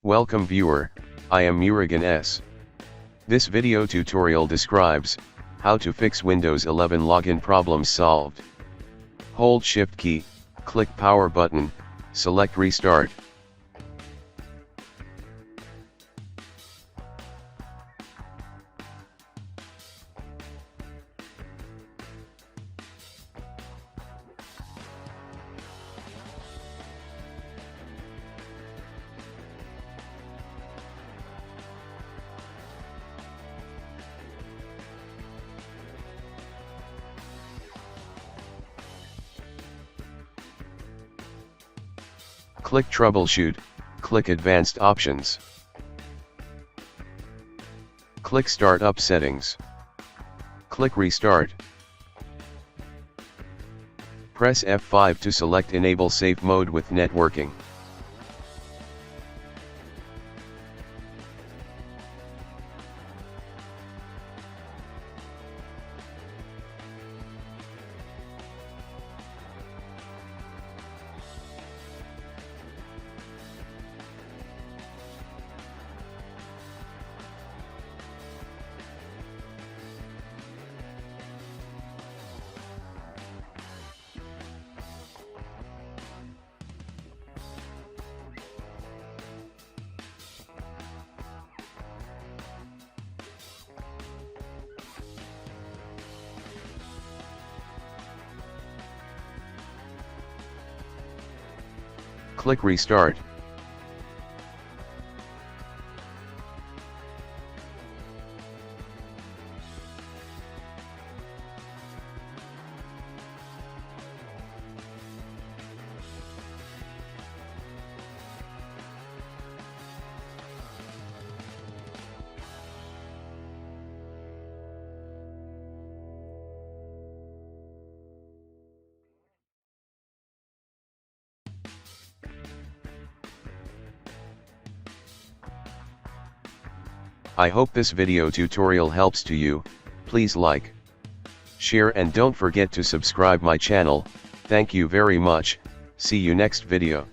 Welcome viewer, I am Murugan S. This video tutorial describes how to fix Windows 11 login problems solved. Hold Shift key, click power button, select restart. Click Troubleshoot, click Advanced Options. Click Startup Settings. Click Restart. Press F5 to select Enable Safe Mode with Networking. Click Restart. I hope this video tutorial helps to you. Please like, share and don't forget to subscribe my channel. Thank you very much. See you next video.